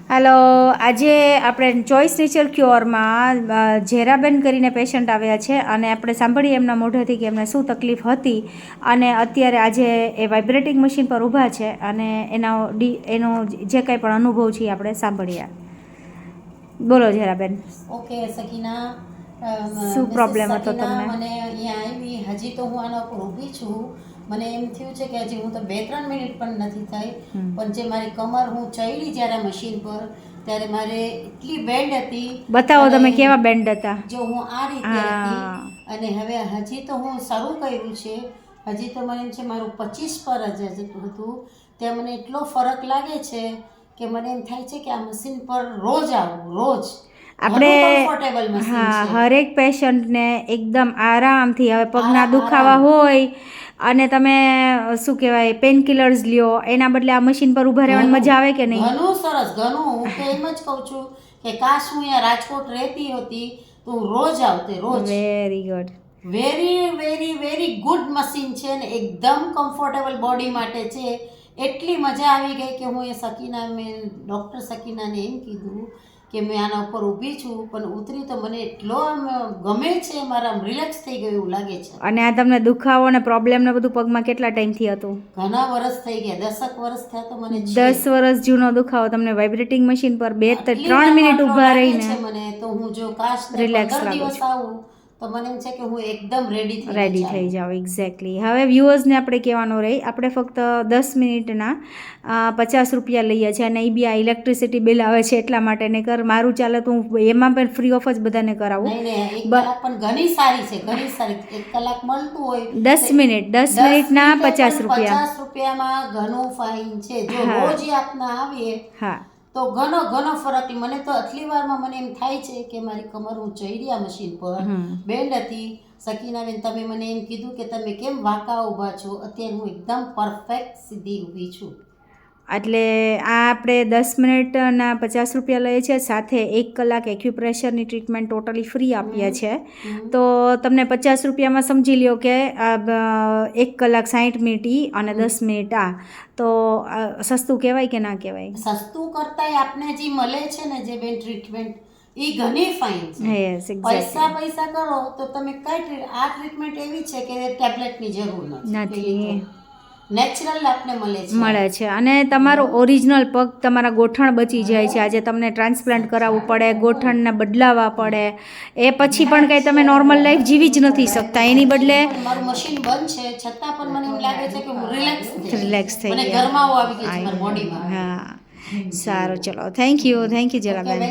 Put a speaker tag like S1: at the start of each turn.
S1: હાલો, આજે આપણે choice nature ક્યોરમાં ઝેરાબેન કરીને પેશન્ટ આવ્યા છે અને આપણે સાંભળીએ એમના મોઢેથી કે એમને શું તકલીફ હતી અને અત્યારે આજે એ વાઇબ્રેટિંગ મશીન પર ઊભા છે અને એનો જે કંઈ પણ અનુભવ છે આપણે સાંભળીએ. બોલો ઝેરાબેન.
S2: ઓકે સકીના,
S1: શું પ્રોબ્લેમ હતો તમને?
S2: મને અહીંયા આવી, હજી તો હું આના ઉપર ઊભી છું. મને એમ થયું છે કે હજી હું તો 2-3 મિનિટ પણ નથી થઈ, પણ જે મારી કમર હું ચડી જ્યારે મશીન પર ત્યારે મારે એટલી બેન્ડ હતી.
S1: બતાવો તમે કેવા બેન્ડ હતા.
S2: જો હું આ રીતે હતી અને હવે હજી તો હું શરૂ કર્યું છે. હજી તો મને એમ છે મારું 25 પર જ હતું. ત્યાં મને એટલો ફરક લાગે છે કે મને એમ થાય છે કે આ મશીન પર રોજ આવું, રોજ.
S1: આપણે હરેક પેશન્ટને એકદમ આરામથી, હવે પગના દુખાવા હોય અને તમે શું કહેવાય પેન કિલર્સ લ્યો એના બદલે આ મશીન પર ઊભા રહેવાની મજા આવે કે નહીં?
S2: ઘણું સરસ, ઘણું. હું તો એમ જ કહું છું કે કાશ હું અહીંયા રાજકોટ રહેતી હતી તો હું રોજ આવતે, રોજ.
S1: Very good.
S2: Very very very good machine છે ને એકદમ કમ્ફર્ટેબલ બોડી માટે છે. એટલી મજા આવી ગઈ કે હું મેં ડૉક્ટર સકીનાને એમ કીધું કે મેં આના ઉપર ઊભી છું, પણ ઉતરી તો મને એટલો આમ ગમે છે, મારા રિલેક્સ થઈ ગયું એવું લાગે છે.
S1: અને આ તમને દુખાવો અને પ્રોબ્લેમ ને બધું પગમાં કેટલા ટાઈમથી હતું?
S2: ઘણા વર્ષ થઈ ગયા, 10 વર્ષ થયા તો મને.
S1: 10 વર્ષ જૂનો દુખાવો તમને વાઇબ્રેટિંગ મશીન પર 2-3 મિનિટ ઊભા રહીને
S2: મને તો હું જો કાશ
S1: રિલેક્સ
S2: 15 દિવસ આવું તો મને એમ છે કે હું એકદમ
S1: રેડી થઈ જાઉં. એક્ઝેક્ટલી. હવે વ્યુઅર્સને આપણે કહેવાનું રહી, આપણે ફક્ત 10 મિનિટના 50 રૂપિયા લઈએ છીએ અને એ બી આ ઇલેક્ટ્રિસિટી બિલ આવે છે એટલા માટે ને કર મારું ચાલે તો હું એમાં પણ ફ્રી ઓફ જ બધાને કરાવું.
S2: પણ ઘણી સારી છે, ઘણી સારી. 1 કલાક મળતું હોય
S1: 10 મિનિટના 50 રૂપિયા.
S2: 50 રૂપિયામાં ઘણું ફાઇન છે. જો રોજ આપના આવીએ
S1: હા
S2: તો ઘણો ફરક. મને તો આટલી વારમાં મને એમ થાય છે કે મારી કમર હું ચડી આ મશીન પર બેન્ડ હતી. સકીનાબેન, તમે મને એમ કીધું કે તમે કેમ વાંકા ઊભા છો, અત્યારે હું એકદમ પરફેક્ટ સીધી ઊભી છું.
S1: એટલે આ આપણે 10 મિનિટના 50 રૂપિયા લઈએ છીએ, સાથે 1 કલાક એક્યુપ્રેશરની ટ્રીટમેન્ટ ટોટલી ફ્રી આપીએ છીએ. તો તમને 50 રૂપિયામાં સમજી લ્યો કે 1 કલાક 60 મિનિટ અને 10 મિનિટ આ. તો સસ્તું કહેવાય કે ના કહેવાય?
S2: સસ્તું કરતાંય આપને જે મળે છે ને જે બેન ટ્રીટમેન્ટ એ ઘણી ફાઇન છે. પૈસા કરો તો તમે કઈ આ ટ્રીટમેન્ટ એવી છે કે ટેબ્લેટની જરૂર નથી. નેચરલ આપને મળે
S1: છે અને તમારો ઓરિજિનલ પગ, તમારા ગોઠણ બચી જાય છે. આજે તમને ટ્રાન્સપ્લાન્ટ કરાવવું પડે, ગોઠણને બદલાવવા પડે, એ પછી પણ કંઈ તમે નોર્મલ લાઈફ જીવી જ નથી શકતા. એની બદલે
S2: મારું મશીન બંધ છે છતાં પણ મને એમ લાગે છે કે હું
S1: રિલેક્સ થઈ
S2: મને ગરમાવો આવી ગયો છે મારી બોડીમાં.
S1: હા, સારું, ચલો, થેન્ક યુ ઝેરાબેન.